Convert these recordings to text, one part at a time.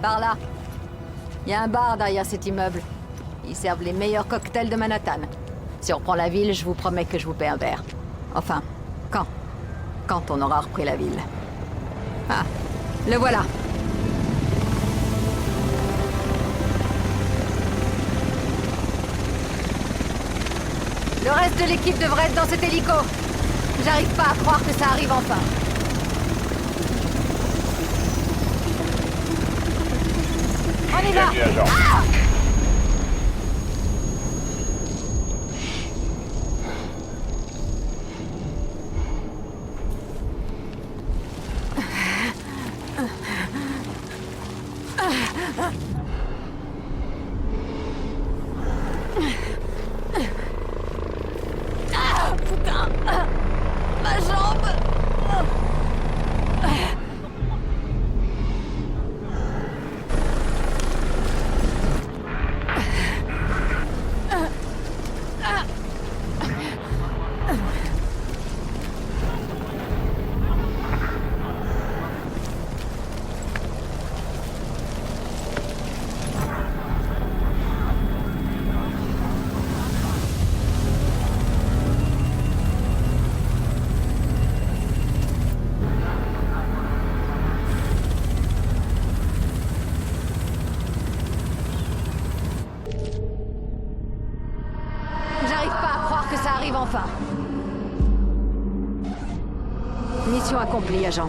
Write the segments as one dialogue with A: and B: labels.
A: Par là. Il y a un bar derrière cet immeuble. Ils servent les meilleurs cocktails de Manhattan. Si on reprend la ville, je vous promets que je vous paie un verre. Enfin, quand? Quand on aura repris la ville. Ah, le voilà. Le reste de l'équipe devrait être dans cet hélico. J'arrive pas à croire que ça arrive enfin. On y va!
B: Bienvenue, agent.
A: Ah! Putain! Ma jambe! J'arrive pas à croire que ça arrive enfin. Mission accomplie, agent.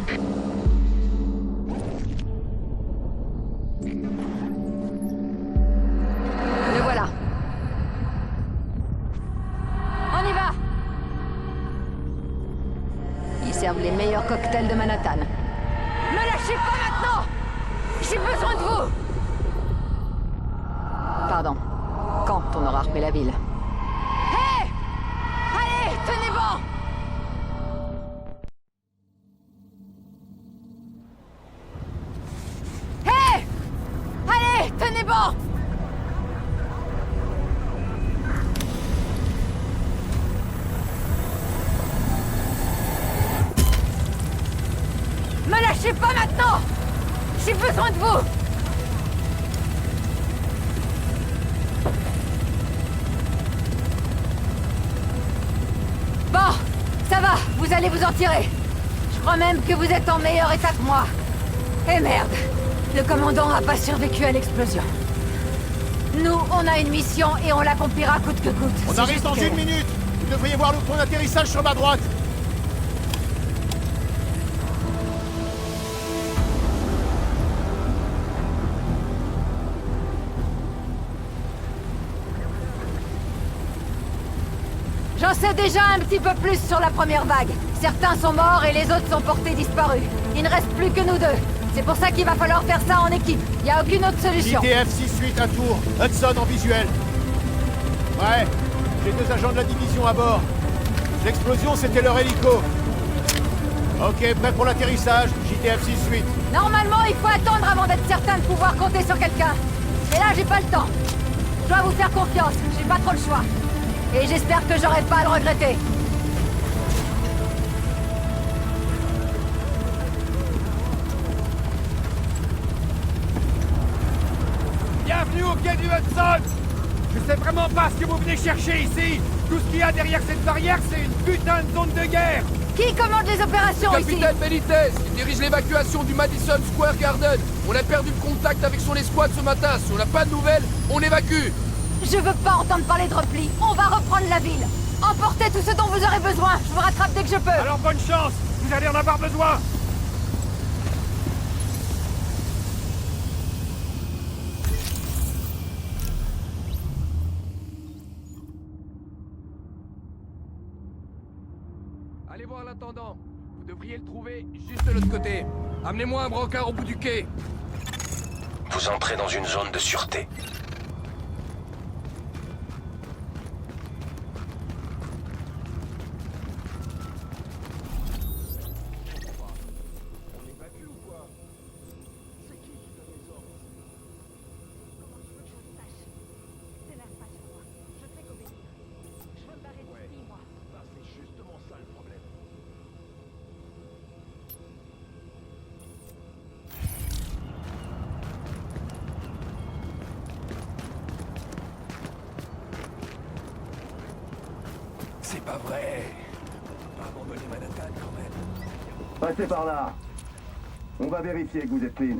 A: Le voilà. On y va! Ils servent les meilleurs cocktails de Manhattan. Me lâchez pas maintenant! J'ai besoin de vous! Pardon. Quand on aura repris la ville. Hé! Allez, tenez bon! Hé! Allez, tenez bon! Me lâchez pas maintenant! J'ai besoin de vous! Bon, ça va, vous allez vous en tirer. Je crois même que vous êtes en meilleur état que moi. Et merde, le commandant a pas survécu à l'explosion. Nous, on a une mission et on l'accomplira coûte que coûte.
C: On
A: C'est
C: arrive
A: juste
C: dans
A: que-
C: une minute. Vous devriez voir le point d'atterrissage sur ma droite.
A: J'en sais déjà un petit peu plus sur la première vague. Certains sont morts et les autres sont portés disparus. Il ne reste plus que nous deux. C'est pour ça qu'il va falloir faire ça en équipe. Il n'y a aucune autre solution.
C: ITF 6-8 à Tours. Hudson en visuel. Ouais, j'ai 2 agents de la division à bord. L'explosion, c'était leur hélico. Ok, prêt pour l'atterrissage. JTF 6-8.
A: Normalement, il faut attendre avant d'être certain de pouvoir compter sur quelqu'un. Et là, j'ai pas le temps. Je dois vous faire confiance. J'ai pas trop le choix. Et j'espère que j'aurai pas à le regretter.
D: Bienvenue au quai du Hudson! Je sais vraiment pas ce que vous venez chercher ici! Tout ce qu'il y a derrière cette barrière, c'est une putain de zone de guerre!
A: Qui commande les opérations ici?
E: Capitaine Benitez, il dirige l'évacuation du Madison Square Garden. On a perdu le contact avec son escouade ce matin. Si on n'a pas de nouvelles, on évacue.
A: Je veux pas entendre parler de repli. On va reprendre la ville. Emportez tout ce dont vous aurez besoin. Je vous rattrape dès que je peux.
D: Alors bonne chance! Vous allez en avoir besoin!
E: Allez voir l'intendant. Vous devriez le trouver juste de l'autre côté. Amenez-moi un brancard au bout du quai.
F: Vous entrez dans une zone de sûreté.
E: C'est pas vrai. On va pas abandonner Manhattan quand même.
B: Passez par là. On va vérifier que vous êtes clean.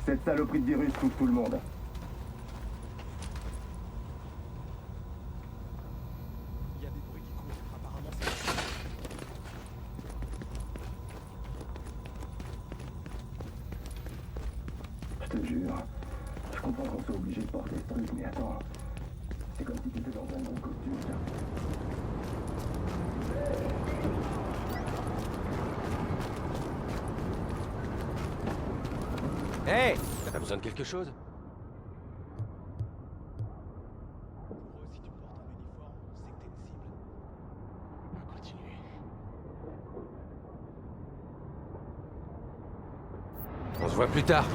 B: Cette saloperie de virus touche tout le monde.
D: Il y a des bruits qui courent. Apparemment, c'est...
B: Je te jure. Je comprends qu'on soit obligé de porter ce truc, mais attends. C'est comme si tu étais dans un bon costume.
D: Hé, t'as besoin de quelque chose?
C: Si tu portes un uniforme, c'est que t'es une cible. Continue.
D: On se voit plus tard.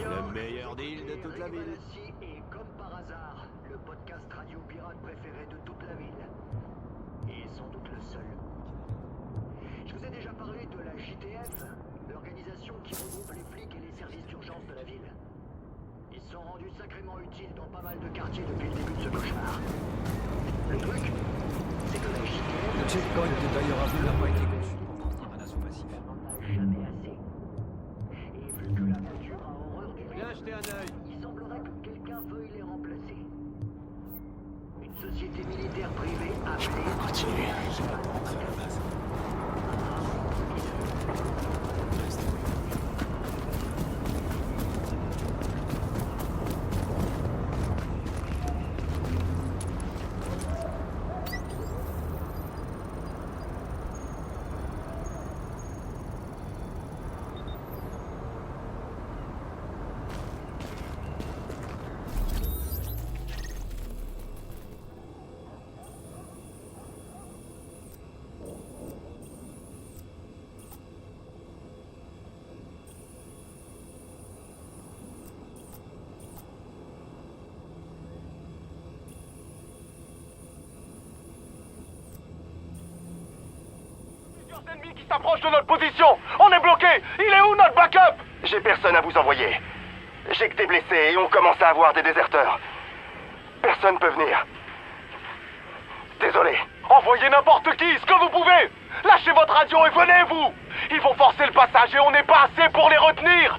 C: Le meilleur deal de toute la ville.
G: Et comme par hasard, le podcast radio pirate préféré de toute la ville. Et sans doute le seul. Je vous ai déjà parlé de la JTF, l'organisation qui regroupe les flics et les services d'urgence de la ville. Ils se sont rendus sacrément utiles dans pas mal de quartiers depuis le début de ce cauchemar. Le truc, c'est que la JTF...
D: Le checkpoint de Bayer-Avenue n'a pas été conçu pour contenir un assaut massif.
G: n'en a jamais assez. Et vu que la nature a horreur du
C: Viens jeter un œil.
G: il semblerait que quelqu'un veuille les remplacer. Une société militaire privée appelée...
C: Continue. J'ai pas de rentrer à la base.
H: Ennemis qui s'approche de notre position. On est bloqué. Il est où notre backup?
B: J'ai personne à vous envoyer. J'ai que des blessés et on commence à avoir des déserteurs. Personne peut venir. Désolé.
H: Envoyez n'importe qui, ce que vous pouvez. Lâchez votre radio et venez-vous. Ils vont forcer le passage et on n'est pas assez pour les retenir.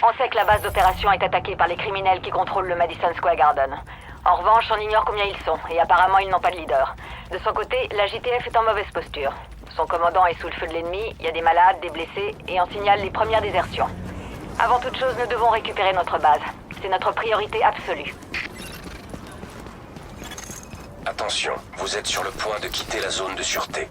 A: On sait que la base d'opération est attaquée par les criminels qui contrôlent le Madison Square Garden. En revanche, on ignore combien ils sont, et apparemment ils n'ont pas de leader. De son côté, la JTF est en mauvaise posture. Son commandant est sous le feu de l'ennemi, il y a des malades, des blessés, et on signale les premières désertions. Avant toute chose, nous devons récupérer notre base. C'est notre priorité absolue.
F: Attention, vous êtes sur le point de quitter la zone de sûreté.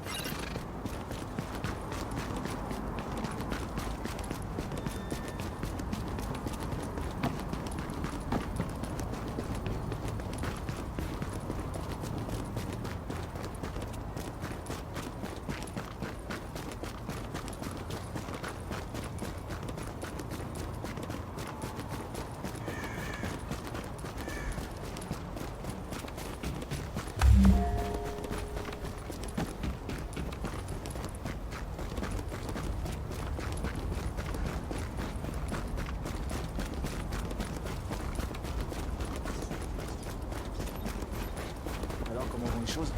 D: Alors, comment vont les choses?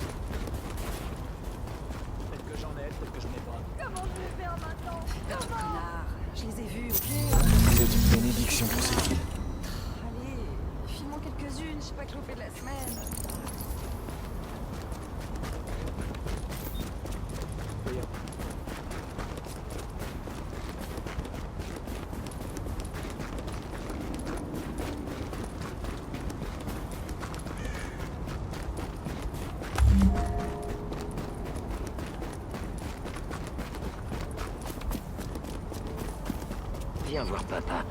D: Peut-être que j'en ai, peut-être que j'en ai pas.
I: Comment je vais faire maintenant? Comment? Je les ai vus, ok?
D: Vous êtes une bénédiction pour cette ville.
I: Allez, filmons quelques-unes, je sais pas que de la semaine.
G: Viens voir papa.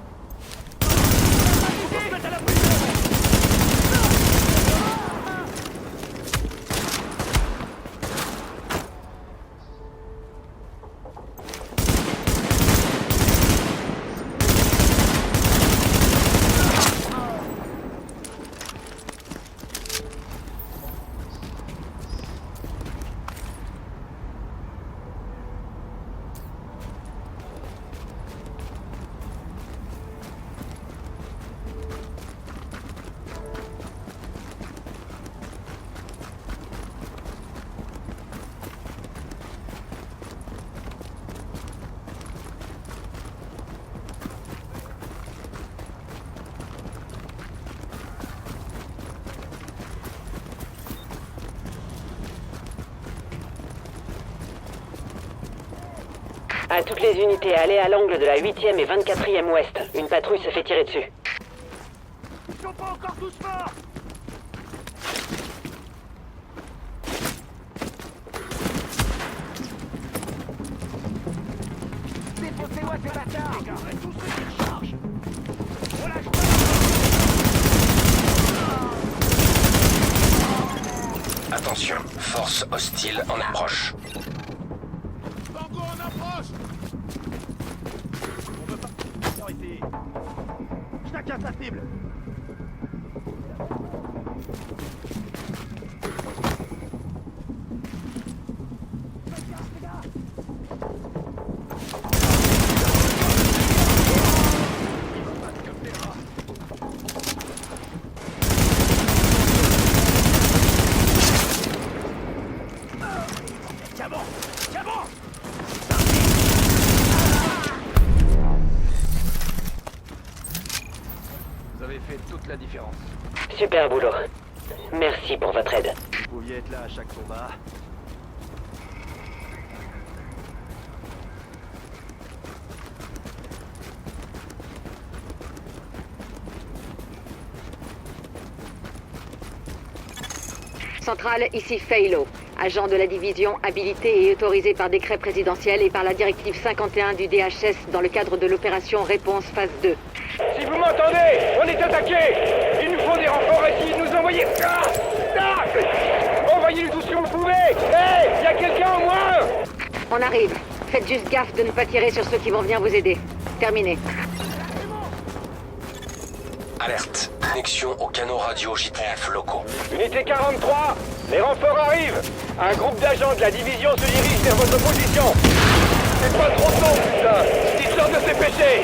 J: À toutes les unités, allez à l'angle de la 8e et 24e ouest. Une patrouille se fait tirer dessus.
H: Ils sont pas encore tous morts. Défoncez-moi ces bâtards. Regardez tous ceux qui chargent. Relâche pas.
F: Attention, force hostile en approche.
C: Bango en approche.
H: On veut pas... Non, ici. Chacun sa cible. Tiens bon. Tiens bon.
D: Vous avez fait toute la différence.
J: Super boulot. Merci pour votre aide.
H: Vous pouviez être là à chaque combat.
K: Centrale, ici Faylo, agent de la division habilité et autorisé par décret présidentiel et par la directive 51 du DHS dans le cadre de l'opération Réponse phase 2.
H: Si vous m'entendez, on est attaqué. Il nous faut des renforts ici, nous envoyer ça. Envoyez-les tout ce que vous pouvez. Hé, y a quelqu'un au moins.
K: On arrive. Faites juste gaffe de ne pas tirer sur ceux qui vont venir vous aider. Terminé.
F: Alerte. Connexion aux canaux radio JTF locaux.
H: Unité 43, les renforts arrivent. Un groupe d'agents de la division se dirige vers votre position. C'est pas trop tôt, putain. Histoire de se dépêcher.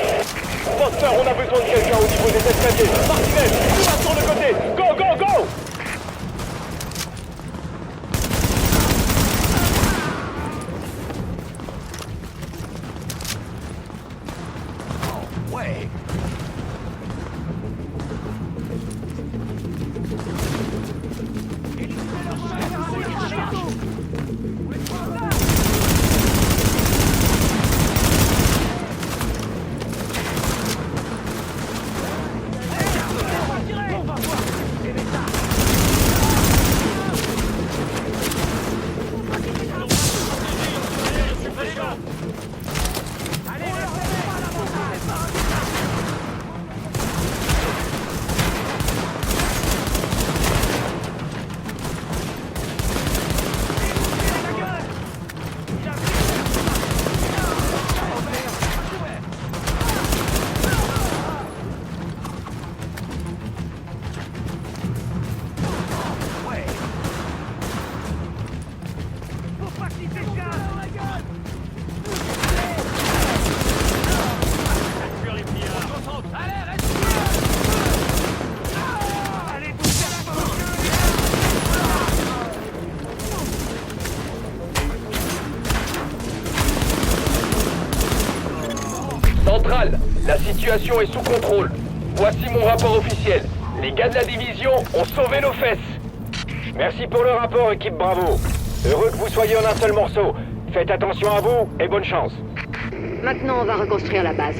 H: Foster, on a besoin de quelqu'un au niveau des escaliers. Martinez, tout va sur le côté. Go, go, go.
D: Ouais.
H: Centrale, la situation est sous contrôle. Voici mon rapport officiel. Les gars de la division ont sauvé nos fesses. Merci pour le rapport, équipe Bravo. Heureux que vous soyez en un seul morceau. Faites attention à vous et bonne chance.
K: Maintenant, on va reconstruire la base.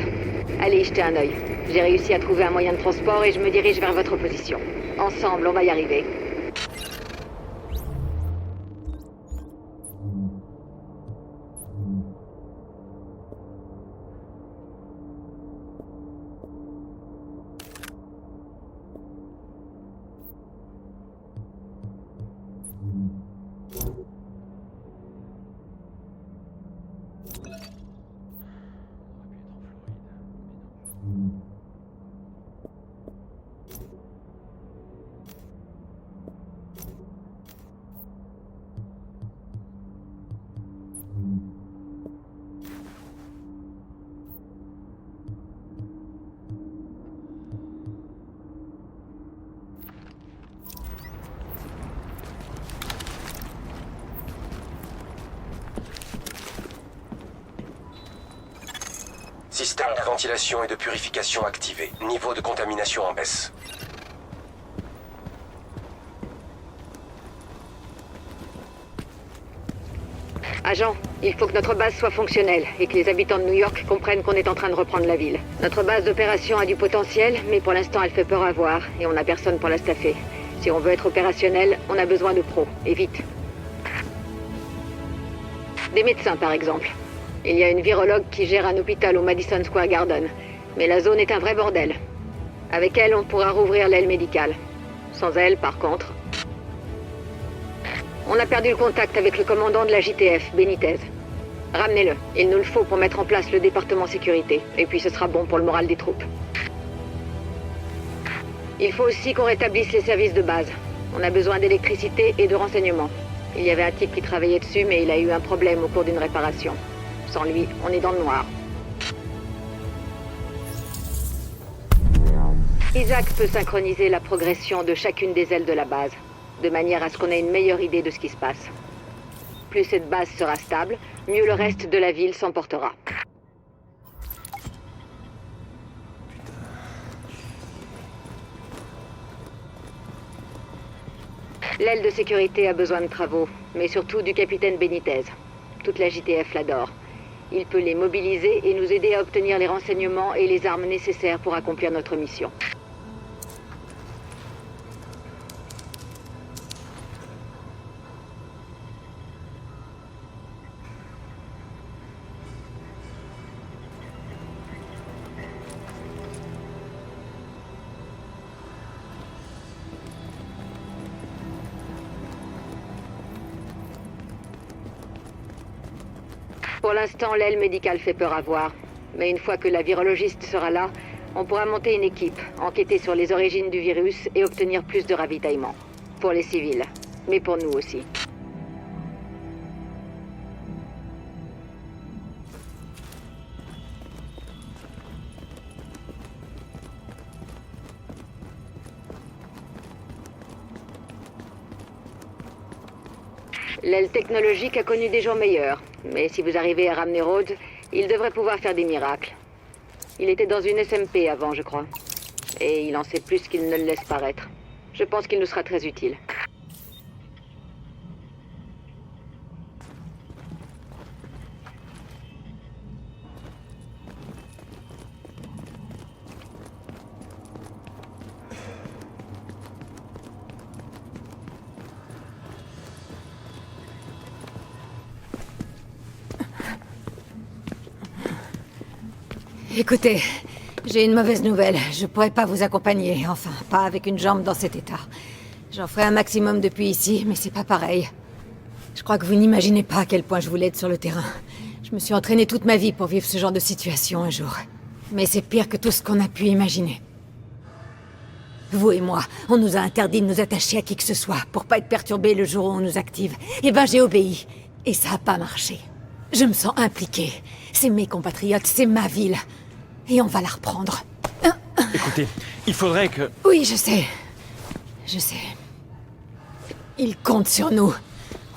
K: Allez, jetez un œil. J'ai réussi à trouver un moyen de transport et je me dirige vers votre position. Ensemble, on va y arriver.
F: Système de ventilation et de purification activé. Niveau de contamination en baisse.
K: Agent, il faut que notre base soit fonctionnelle et que les habitants de New York comprennent qu'on est en train de reprendre la ville. Notre base d'opération a du potentiel, mais pour l'instant elle fait peur à voir et on n'a personne pour la staffer. Si on veut être opérationnel, on a besoin de pros, et vite. Des médecins par exemple. Il y a une virologue qui gère un hôpital au Madison Square Garden, mais la zone est un vrai bordel. Avec elle, on pourra rouvrir l'aile médicale. Sans elle, par contre... On a perdu le contact avec le commandant de la JTF, Benitez. Ramenez-le. Il nous le faut pour mettre en place le département sécurité. Et puis ce sera bon pour le moral des troupes. Il faut aussi qu'on rétablisse les services de base. On a besoin d'électricité et de renseignements. Il y avait un type qui travaillait dessus, mais il a eu un problème au cours d'une réparation. Sans lui, on est dans le noir. Isaac peut synchroniser la progression de chacune des ailes de la base, de manière à ce qu'on ait une meilleure idée de ce qui se passe. Plus cette base sera stable, mieux le reste de la ville s'en portera. L'aile de sécurité a besoin de travaux, mais surtout du capitaine Benitez. Toute la JTF l'adore. Il peut les mobiliser et nous aider à obtenir les renseignements et les armes nécessaires pour accomplir notre mission. Pour l'instant, l'aile médicale fait peur à voir. Mais une fois que la virologiste sera là, on pourra monter une équipe, enquêter sur les origines du virus et obtenir plus de ravitaillement. Pour les civils, mais pour nous aussi. L'aile technologique a connu des jours meilleurs, mais si vous arrivez à ramener Rhodes, il devrait pouvoir faire des miracles. Il était dans une SMP avant, je crois. Et il en sait plus qu'il ne le laisse paraître. Je pense qu'il nous sera très utile.
A: Écoutez, j'ai une mauvaise nouvelle. Je pourrais pas vous accompagner. Enfin, pas avec une jambe dans cet état. J'en ferai un maximum depuis ici, mais c'est pas pareil. Je crois que vous n'imaginez pas à quel point je vous l'aide sur le terrain. Je me suis entraîné toute ma vie pour vivre ce genre de situation un jour. Mais c'est pire que tout ce qu'on a pu imaginer. Vous et moi, on nous a interdit de nous attacher à qui que ce soit pour pas être perturbés le jour où on nous active. Eh ben, j'ai obéi. Et ça a pas marché. Je me sens impliquée. C'est mes compatriotes, c'est ma ville. Et on va la reprendre.
L: Écoutez, il faudrait que...
A: Oui, je sais. Je sais. Ils comptent sur nous.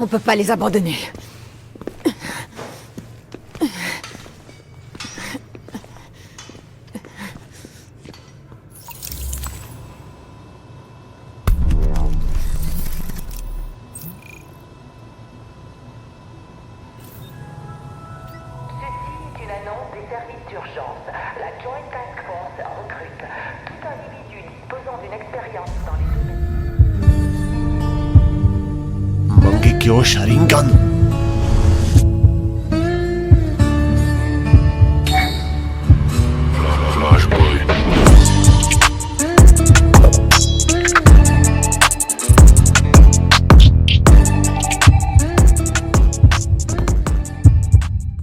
A: On peut pas les abandonner.
M: Sharingan.